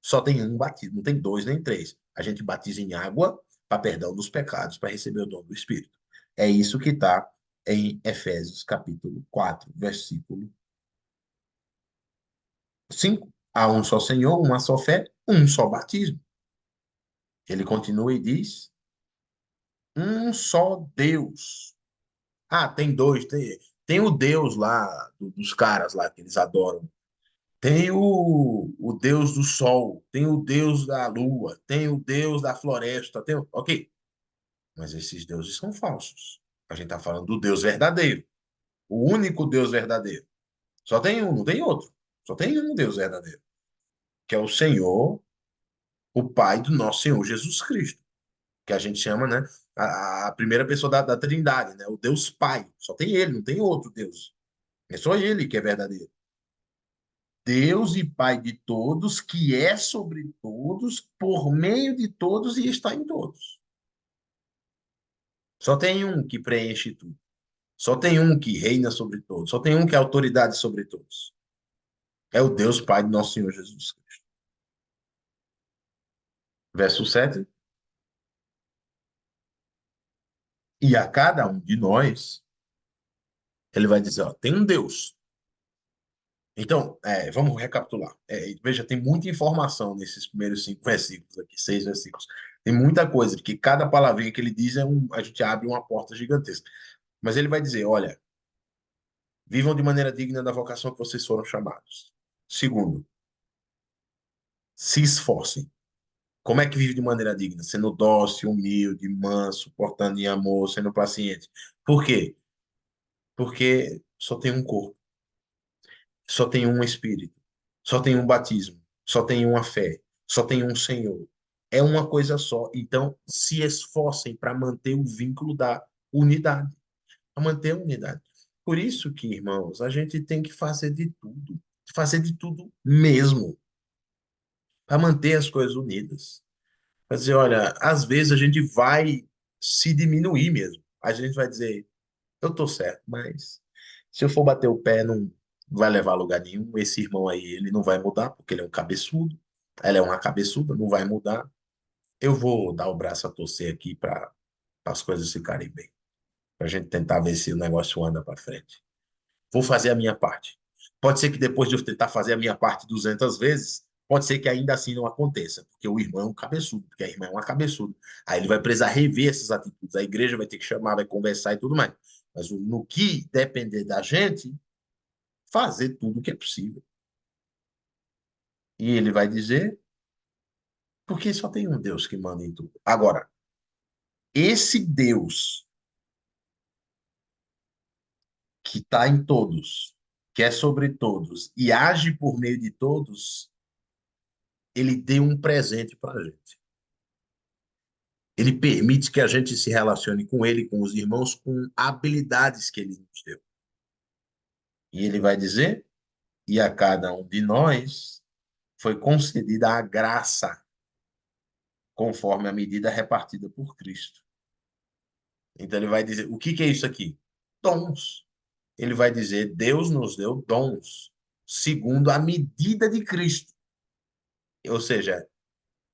Speaker 1: só tem um batismo, não tem dois nem três. A gente batiza em água para perdão dos pecados, para receber o dom do Espírito. É isso que está em Efésios capítulo 4, versículo 5. Há um só Senhor, uma só fé, um só batismo. Ele continua e diz: um só Deus. Ah, tem dois, tem o Deus lá, dos caras lá que eles adoram. Tem o Deus do sol, tem o Deus da lua, tem o Deus da floresta, tem, ok. Mas esses deuses são falsos. A gente está falando do Deus verdadeiro, o único Deus verdadeiro. Só tem um, não tem outro. Só tem um Deus verdadeiro, que é o Senhor, o Pai do nosso Senhor Jesus Cristo, que a gente chama, né, a primeira pessoa da Trindade, né, o Deus Pai. Só tem ele, não tem outro Deus. É só ele que é verdadeiro. Deus e Pai de todos, que é sobre todos, por meio de todos e está em todos. Só tem um que preenche tudo. Só tem um que reina sobre todos. Só tem um que é autoridade sobre todos. É o Deus Pai de nosso Senhor Jesus Cristo. Verso 7. E a cada um de nós, ele vai dizer, ó, tem um Deus. Então, vamos recapitular. Veja, tem muita informação nesses primeiros 5 versículos aqui, 6 versículos. Tem muita coisa, porque cada palavrinha que ele diz a gente abre uma porta gigantesca. Mas ele vai dizer, olha, vivam de maneira digna da vocação que vocês foram chamados. Segundo, se esforcem. Como é que vive de maneira digna? Sendo dócil, humilde, manso, portando em amor, sendo paciente. Por quê? Porque só tem um corpo, só tem um espírito, só tem um batismo, só tem uma fé, só tem um Senhor. é uma coisa só. Então, se esforcem para manter o vínculo da unidade, para manter a unidade. Por isso que, irmãos, a gente tem que fazer de tudo mesmo, para manter as coisas unidas. Para dizer, olha, às vezes a gente vai se diminuir mesmo. A gente vai dizer, eu tô certo, mas se eu for bater o pé, não vai levar a lugar nenhum. Esse irmão aí, ele não vai mudar, porque ele é um cabeçudo. Ela é uma cabeçuda, não vai mudar. Eu vou dar o braço a torcer aqui para as coisas ficarem bem. Para a gente tentar ver se o negócio anda para frente. Vou fazer a minha parte. Pode ser que depois de eu tentar fazer a minha parte 200 vezes, pode ser que ainda assim não aconteça, porque o irmão é um cabeçudo, porque a irmã é uma cabeçuda. Aí ele vai precisar rever essas atitudes. A igreja vai ter que chamar, vai conversar e tudo mais. Mas no que depender da gente, fazer tudo o que é possível. E ele vai dizer, porque só tem um Deus que manda em tudo. Agora, esse Deus que está em todos, que é sobre todos e age por meio de todos, ele deu um presente para a gente. Ele permite que a gente se relacione com ele, com os irmãos, com habilidades que ele nos deu. E ele vai dizer: e a cada um de nós foi concedida a graça, conforme a medida repartida por Cristo. Então ele vai dizer: o que é isso aqui? Dons. Ele vai dizer: Deus nos deu dons, segundo a medida de Cristo. Ou seja,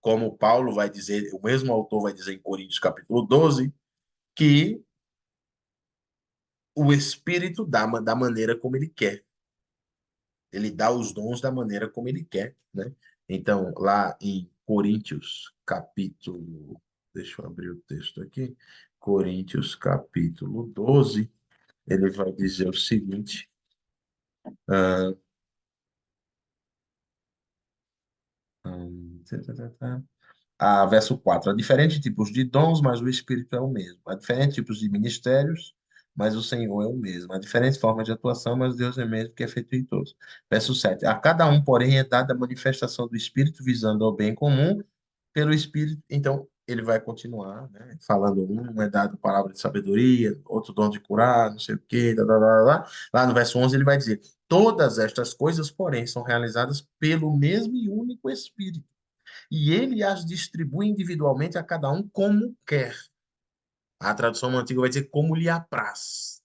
Speaker 1: como Paulo vai dizer, o mesmo autor vai dizer em Coríntios capítulo 12, que o Espírito dá da maneira como ele quer. Ele dá os dons da maneira como ele quer, né? Então, lá em Coríntios, capítulo. Deixa eu abrir o texto aqui. Coríntios, capítulo 12, ele vai dizer o seguinte. ah, tá, tá, tá. Verso 4. Há diferentes tipos de dons, mas o Espírito é o mesmo. Há diferentes tipos de ministérios, mas o Senhor é o mesmo. Há diferentes formas de atuação, mas Deus é o mesmo que é feito em todos. Verso 7. A cada um, porém, é dada a manifestação do Espírito, visando ao bem comum, pelo Espírito. Então, ele vai continuar, né, falando, um é dado palavra de sabedoria, outro dom de curar, não sei o quê, lá no verso 11 ele vai dizer, todas estas coisas, porém, são realizadas pelo mesmo e único Espírito e ele as distribui individualmente a cada um como quer. A tradução antiga vai dizer como lhe apraz,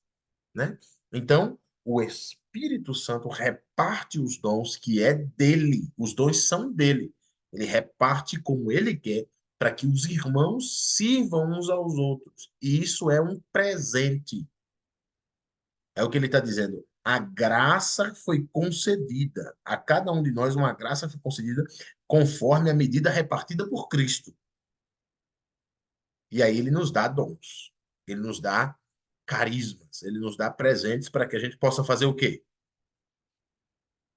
Speaker 1: né? Então, o Espírito Santo reparte os dons que é dele, os dons são dele. Ele reparte como ele quer para que os irmãos sirvam uns aos outros. E isso é um presente. É o que ele está dizendo. A graça foi concedida. A cada um de nós, uma graça foi concedida conforme a medida repartida por Cristo. E aí ele nos dá dons, ele nos dá carismas, ele nos dá presentes para que a gente possa fazer o quê?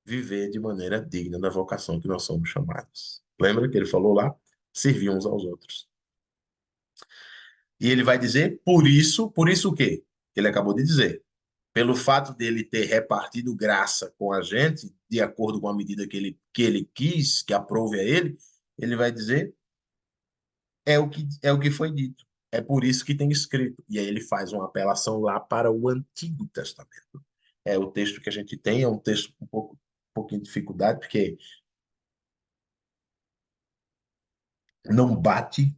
Speaker 1: Viver de maneira digna da vocação que nós somos chamados. Lembra que ele falou lá? Servir uns aos outros. E ele vai dizer, por isso o quê? Ele acabou de dizer. Pelo fato dele ter repartido graça com a gente, de acordo com a medida que ele quis, que aprove a ele, ele vai dizer é o que foi dito. É por isso que tem escrito. E aí ele faz uma apelação lá para o Antigo Testamento. É o texto que a gente tem, é um texto com um pouquinho de dificuldade, porque não bate,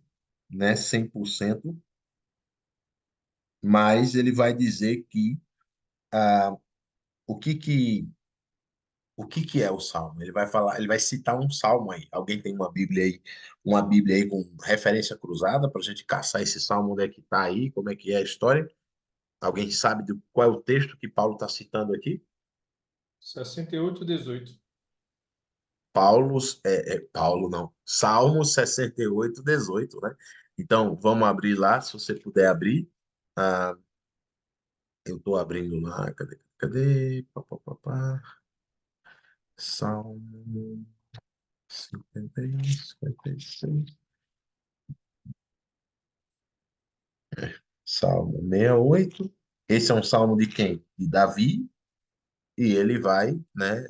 Speaker 1: né, 100%, mas ele vai dizer que ah, o que que o que que é o salmo? Ele vai falar, ele vai citar um salmo aí. Alguém tem uma Bíblia aí com referência cruzada para a gente caçar esse salmo, onde é que está aí, como é que é a história? Alguém sabe qual é o texto que Paulo está citando aqui?
Speaker 2: 68:18.
Speaker 1: Paulo, Paulo não, Salmo 68:18, né? Então, vamos abrir lá, se você puder abrir. Ah, eu estou abrindo lá, cadê? Pá, pá, pá, pá. Salmo 51, 56. Salmo 68. Esse é um salmo de quem? De Davi, e ele vai, né,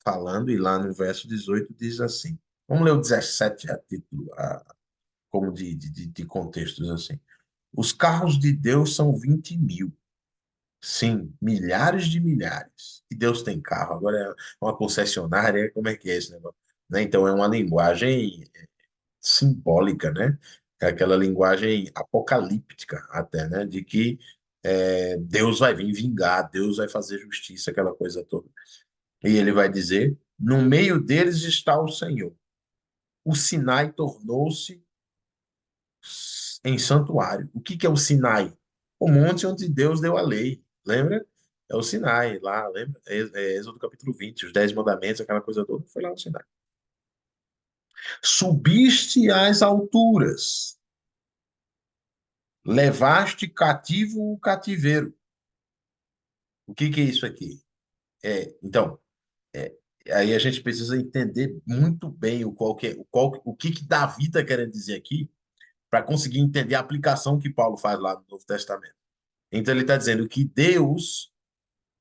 Speaker 1: falando, e lá no verso 18 diz assim. Vamos ler o 17 a título, como de contextos assim. Os carros de Deus são 20.000. Sim, milhares de milhares. E Deus tem carro. Agora é uma concessionária, como é que é esse negócio? Né? Então é uma linguagem simbólica, né? É aquela linguagem apocalíptica até, né? De que Deus vai vir vingar, Deus vai fazer justiça, aquela coisa toda. E ele vai dizer: no meio deles está o Senhor. O Sinai tornou-se em santuário. O que que é o Sinai? O monte onde Deus deu a lei. Lembra? É o Sinai, lá, lembra? Êxodo capítulo 20, os 10 mandamentos, aquela coisa toda, foi lá no Sinai. Subiste às alturas, levaste cativo o cativeiro. O que que é isso aqui? Então, é, aí a gente precisa entender muito bem o que que Davi está querendo dizer aqui, para conseguir entender a aplicação que Paulo faz lá no Novo Testamento. Então ele está dizendo que Deus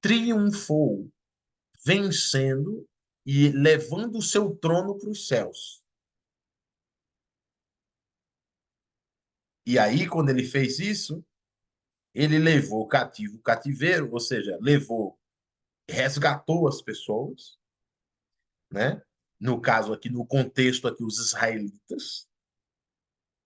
Speaker 1: triunfou, vencendo e levando o seu trono para os céus. E aí, quando ele fez isso, ele levou cativo o cativeiro, ou seja, levou, resgatou as pessoas, né? No caso aqui, no contexto aqui, os israelitas.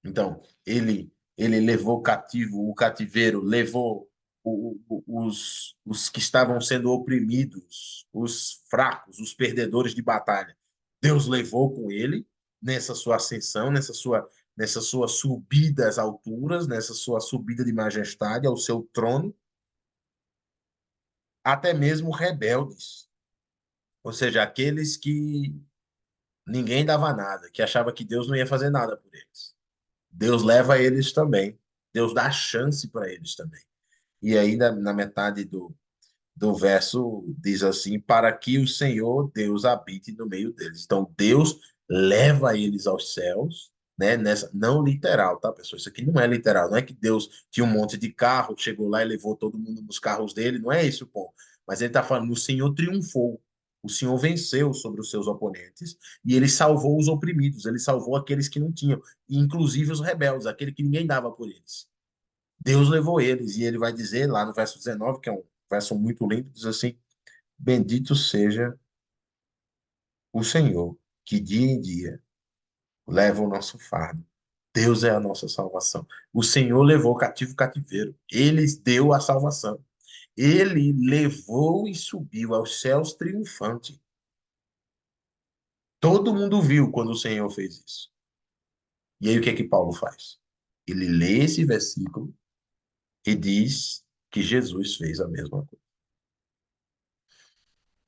Speaker 1: Então, ele levou cativo o cativeiro, levou os que estavam sendo oprimidos, os fracos, os perdedores de batalha. Deus levou com ele nessa sua ascensão, nessa sua subida às alturas, nessa sua subida de majestade ao seu trono, até mesmo rebeldes, ou seja, aqueles que ninguém dava nada, que achava que Deus não ia fazer nada por eles. Deus leva eles também. Deus dá chance para eles também. E aí, na metade do verso, diz assim: para que o Senhor Deus habite no meio deles. Então, Deus leva eles aos céus, né? Não literal, tá, pessoal? Isso aqui não é literal. Não é que Deus tinha um monte de carro, chegou lá e levou todo mundo nos carros dele. Não é esse o ponto. Mas ele está falando: o Senhor triunfou. O Senhor venceu sobre os seus oponentes e ele salvou os oprimidos, ele salvou aqueles que não tinham, inclusive os rebeldes, aquele que ninguém dava por eles. Deus levou eles, e ele vai dizer lá no verso 19, que é um verso muito lindo, diz assim: bendito seja o Senhor, que dia em dia leva o nosso fardo. Deus é a nossa salvação. O Senhor levou cativo o cativeiro. Ele deu a salvação. Ele levou e subiu aos céus triunfante. Todo mundo viu quando o Senhor fez isso. E aí o que é que Paulo faz? Ele lê esse versículo e diz que Jesus fez a mesma coisa.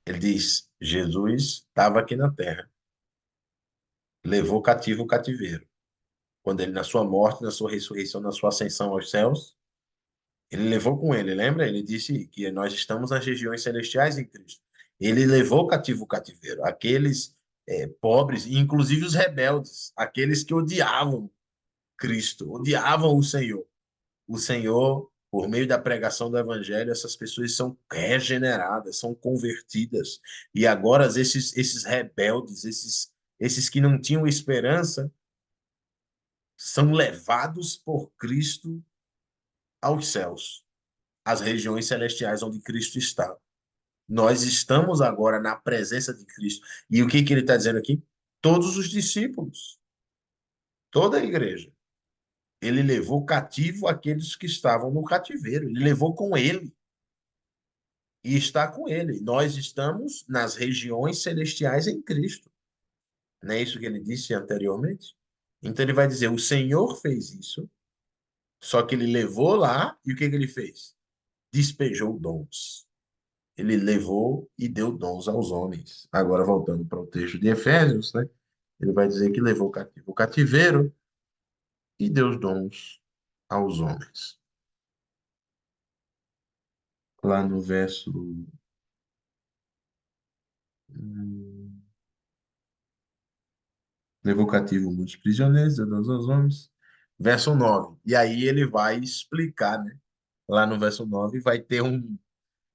Speaker 1: Ele diz: Jesus estava aqui na terra, levou cativo o cativeiro. Quando ele, na sua morte, na sua ressurreição, na sua ascensão aos céus, ele levou com ele, lembra? Ele disse que nós estamos nas regiões celestiais em Cristo. Ele levou cativo o cativeiro, aqueles pobres, inclusive os rebeldes, aqueles que odiavam Cristo, odiavam o Senhor. O Senhor, por meio da pregação do Evangelho, essas pessoas são regeneradas, são convertidas. E agora esses rebeldes, esses que não tinham esperança, são levados por Cristo aos céus, às regiões celestiais onde Cristo está. Nós estamos agora na presença de Cristo. E o que que ele está dizendo aqui? Todos os discípulos, toda a igreja. Ele levou cativo aqueles que estavam no cativeiro. Ele levou com ele. E está com ele. Nós estamos nas regiões celestiais em Cristo. Não é isso que ele disse anteriormente? Então ele vai dizer: o Senhor fez isso, só que ele levou lá e o que que ele fez? Despejou dons. Ele levou e deu dons aos homens. Agora, voltando para o texto de Efésios, né? Ele vai dizer que levou cativo o cativeiro e deu dons aos homens. Lá no verso. hum, Levou cativo muitos prisioneiros, deu dons aos homens. Verso 9. E aí ele vai explicar, né? Lá no verso 9 vai ter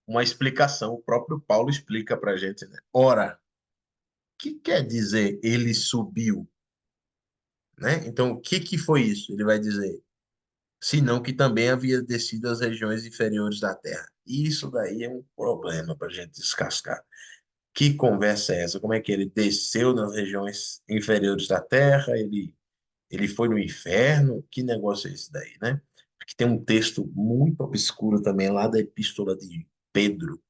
Speaker 1: uma explicação. O próprio Paulo explica para a gente, né? Ora, que quer dizer ele subiu, né? Então, o que que foi isso? Ele vai dizer, senão que também havia descido às regiões inferiores da terra. Isso daí é um problema para a gente descascar. Que conversa é essa? Como é que ele desceu nas regiões inferiores da terra? Ele foi no inferno? Que negócio é esse daí, né? Porque tem um texto muito obscuro também lá da Epístola de Pedro,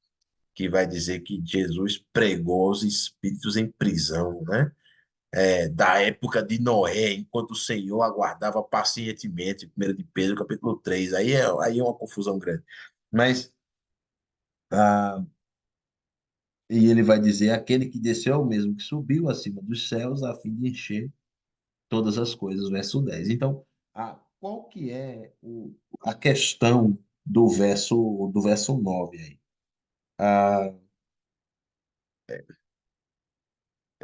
Speaker 1: que vai dizer que Jesus pregou aos espíritos em prisão, né? Da época de Noé, enquanto o Senhor aguardava pacientemente, 1 de Pedro, capítulo 3. Aí é uma confusão grande. Mas, ah, e ele vai dizer, aquele que desceu é o mesmo que subiu acima dos céus a fim de encher todas as coisas, verso 10. Então, qual que é a questão do verso 9 aí? Ah,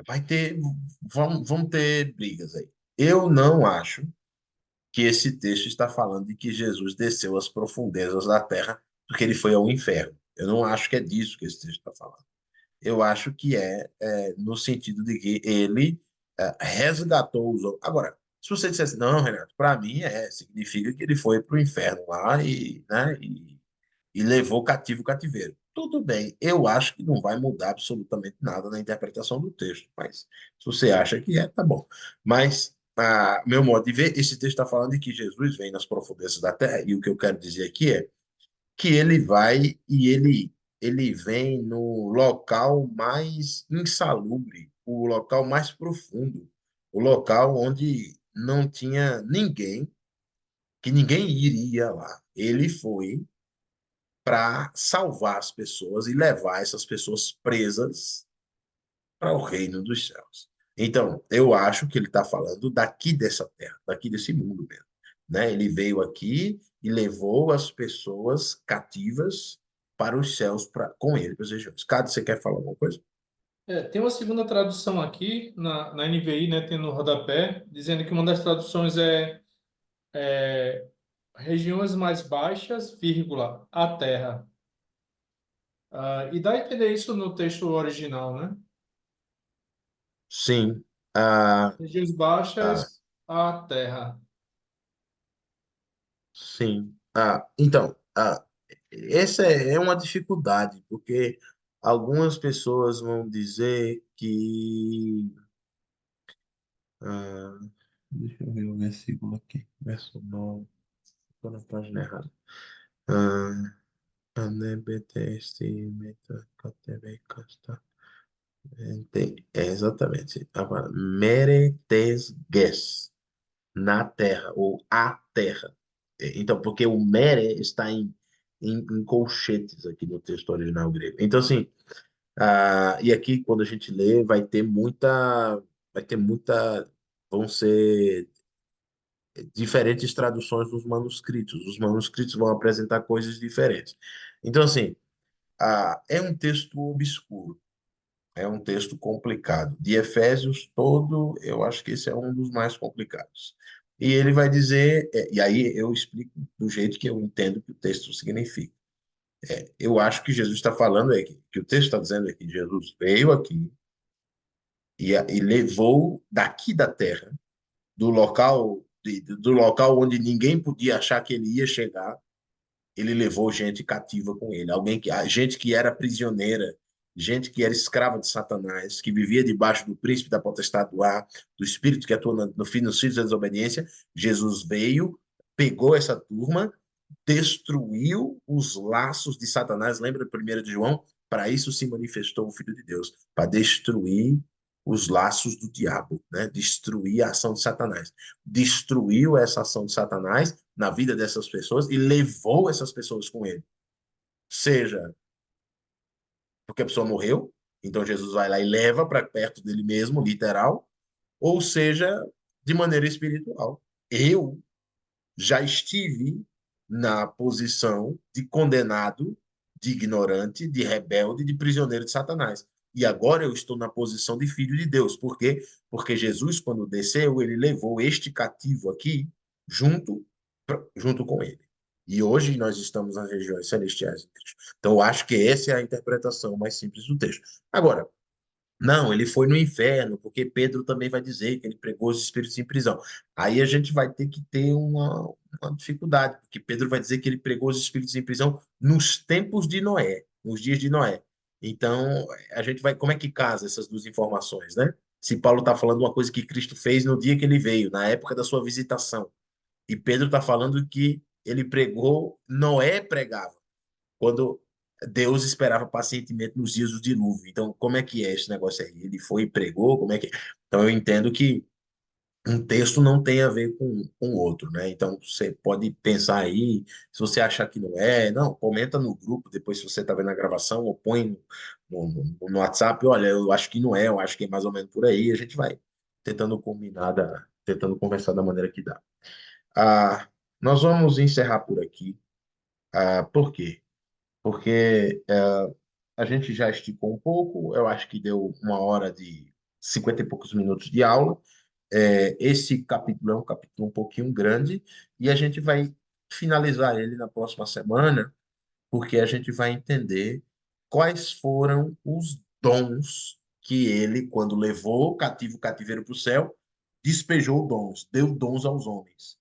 Speaker 1: vai ter, vão ter brigas aí. Eu não acho que esse texto está falando de que Jesus desceu às profundezas da terra porque ele foi ao inferno. Eu não acho que é disso que esse texto está falando. Eu acho que é no sentido de que ele resgatou os homens. Agora, se você dissesse, não, Renato, para mim significa que ele foi para o inferno lá e levou cativo o cativeiro. Tudo bem, eu acho que não vai mudar absolutamente nada na interpretação do texto, mas se você acha que tá bom. Mas, meu modo de ver, esse texto está falando de que Jesus vem nas profundezas da terra, e o que eu quero dizer aqui é que ele vai e ele vem no local mais insalubre, o local mais profundo, o local onde não tinha ninguém, que ninguém iria lá. Ele foi para salvar as pessoas e levar essas pessoas presas para o reino dos céus. Então, eu acho que ele está falando daqui dessa terra, daqui desse mundo mesmo. Né? Ele veio aqui e levou as pessoas cativas para os céus com ele, para as regiões. Cádio, você quer falar alguma coisa?
Speaker 2: Tem uma segunda tradução aqui na NVI, né, tem no rodapé, dizendo que uma das traduções é regiões mais baixas, vírgula, a terra. E dá a entender isso no texto original, né?
Speaker 1: Sim. Ah,
Speaker 2: Regiões
Speaker 1: ah,
Speaker 2: baixas, a terra.
Speaker 1: sim. Então, essa é uma dificuldade, porque algumas pessoas vão dizer que Ah, deixa eu ver o versículo aqui. Verso 9. Estou na página errada. Ah, anebeteste meta catebecasta. Exatamente. Agora, meretesges, na terra, ou a terra. Então, porque o mere está em colchetes aqui no texto original grego. Então, assim, e aqui, quando a gente lê, vai ter muita, vão ser diferentes traduções dos manuscritos. Os manuscritos vão apresentar coisas diferentes. Então, assim, é um texto obscuro, é um texto complicado. De Efésios todo, eu acho que esse é um dos mais complicados. E ele vai dizer, e aí eu explico do jeito que eu entendo que o texto significa. Eu acho que Jesus está falando que o texto está dizendo é que Jesus veio aqui e levou daqui da terra, do local onde ninguém podia achar que ele ia chegar, ele levou gente cativa com ele, gente que era prisioneira, gente que era escrava de Satanás, que vivia debaixo do príncipe da potestade do ar, do espírito que atua no fim nos filhos da desobediência. Jesus veio, pegou essa turma, destruiu os laços de Satanás. Lembra 1 de João? Para isso se manifestou o Filho de Deus, para destruir os laços do diabo, né? Destruir a ação de Satanás. Destruiu essa ação de Satanás na vida dessas pessoas e levou essas pessoas com ele. Seja porque a pessoa morreu, então Jesus vai lá e leva para perto dele mesmo, literal, ou seja, de maneira espiritual. Eu já estive na posição de condenado, de ignorante, de rebelde, de prisioneiro de Satanás. E agora eu estou na posição de filho de Deus. Por quê? Porque Jesus, quando desceu, ele levou este cativo aqui junto com ele. E hoje nós estamos nas regiões celestiais de Cristo. Então, eu acho que essa é a interpretação mais simples do texto. Agora, Não, ele foi no inferno, porque Pedro também vai dizer que ele pregou os espíritos em prisão. Aí a gente vai ter que ter uma dificuldade, porque Pedro vai dizer que ele pregou os espíritos em prisão nos tempos de Noé, nos dias de Noé. Então, a gente vai, como é que casa essas duas informações, né? Se Paulo está falando uma coisa que Cristo fez no dia que ele veio, na época da sua visitação, e Pedro está falando que ele pregou, Noé pregava quando Deus esperava pacientemente nos dias do dilúvio. Então, como é que é esse negócio aí? Ele foi e pregou? Como é que é? Então, eu entendo que um texto não tem a ver com o outro, né? Então, você pode pensar aí, se você achar que não é, não, comenta no grupo, depois se você está vendo a gravação, ou põe no WhatsApp, olha, eu acho que não é, eu acho que é mais ou menos por aí, a gente vai tentando combinar, tentando conversar da maneira que dá. Ah, nós vamos encerrar por aqui. Por quê? Porque a gente já esticou um pouco, eu acho que deu 1 hora de 50 e poucos minutos de aula. Esse capítulo é um capítulo um pouquinho grande e a gente vai finalizar ele na próxima semana, porque a gente vai entender quais foram os dons que ele, quando levou o cativeiro para o céu, despejou dons, deu dons aos homens.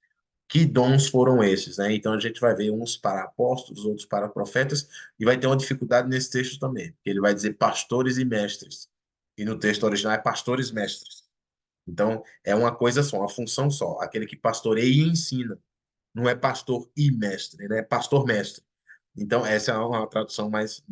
Speaker 1: Que dons foram esses, né? Então a gente vai ver uns para apóstolos, outros para profetas, e vai ter uma dificuldade nesse texto também, porque ele vai dizer pastores e mestres. E no texto original é pastores e mestres. Então é uma coisa só, uma função só. Aquele que pastoreia e ensina. Não é pastor e mestre, né? É pastor-mestre. Então essa é uma tradução mais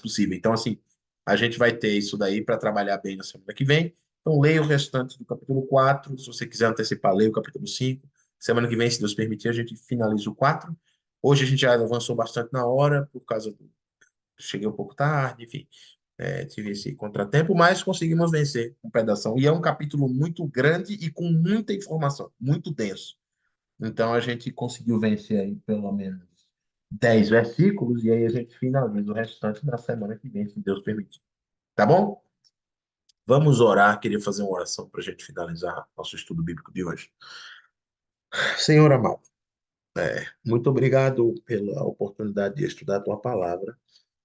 Speaker 1: possível. Então, assim, a gente vai ter isso daí para trabalhar bem na semana que vem. Então, leia o restante do capítulo 4. Se você quiser antecipar, leia o capítulo 5. Semana que vem, se Deus permitir, a gente finaliza o 4. Hoje a gente já avançou bastante na hora, por causa do. Cheguei um pouco tarde, enfim, tive esse contratempo, mas conseguimos vencer um pedação. E é um capítulo muito grande e com muita informação, muito denso. Então a gente conseguiu vencer aí pelo menos 10 versículos, e aí a gente finaliza o restante na semana que vem, se Deus permitir. Tá bom? Vamos orar. Queria fazer uma oração para a gente finalizar nosso estudo bíblico de hoje. Senhor amado, muito obrigado pela oportunidade de estudar a tua palavra.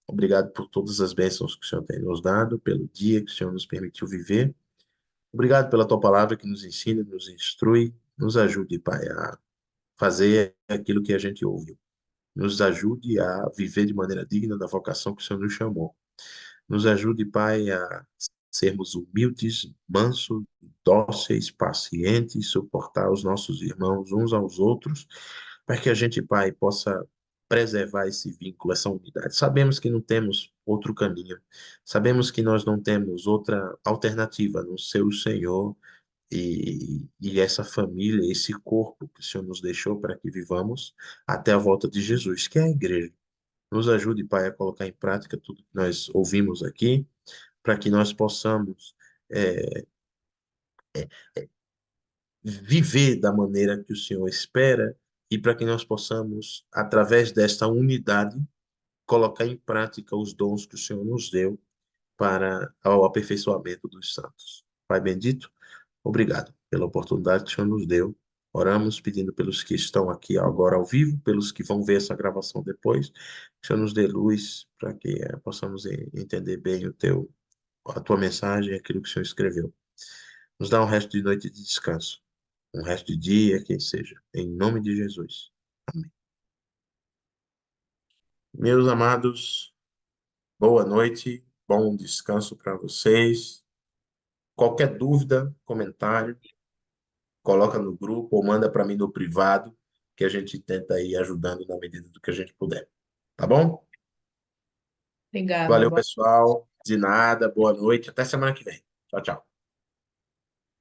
Speaker 1: Obrigado por todas as bênçãos que o Senhor tem nos dado, pelo dia que o Senhor nos permitiu viver. Obrigado pela tua palavra que nos ensina, nos instrui, nos ajude, Pai, a fazer aquilo que a gente ouve. Nos ajude a viver de maneira digna da vocação que o Senhor nos chamou. Nos ajude, Pai, a sermos humildes, mansos, dóceis, pacientes, suportar os nossos irmãos uns aos outros, para que a gente, Pai, possa preservar esse vínculo, essa unidade. Sabemos que não temos outro caminho, sabemos que nós não temos outra alternativa no seu Senhor e essa família, esse corpo que o Senhor nos deixou para que vivamos até a volta de Jesus, que é a igreja. Nos ajude, Pai, a colocar em prática tudo que nós ouvimos aqui, para que nós possamos é, viver da maneira que o Senhor espera e para que nós possamos, através desta unidade, colocar em prática os dons que o Senhor nos deu para o aperfeiçoamento dos santos. Pai bendito, obrigado pela oportunidade que o Senhor nos deu. Oramos pedindo pelos que estão aqui agora ao vivo, pelos que vão ver essa gravação depois. Que o Senhor nos dê luz para que possamos entender bem a tua mensagem, aquilo que o Senhor escreveu. Nos dá um resto de noite de descanso, um resto de dia, quem seja. Em nome de Jesus. Amém. Meus amados, boa noite, bom descanso para vocês. Qualquer dúvida, comentário, coloca no grupo ou manda para mim no privado, que a gente tenta ir ajudando na medida do que a gente puder. Tá bom?
Speaker 3: Obrigada.
Speaker 1: Valeu, pessoal. De nada, boa noite. Até semana que vem. Tchau, tchau.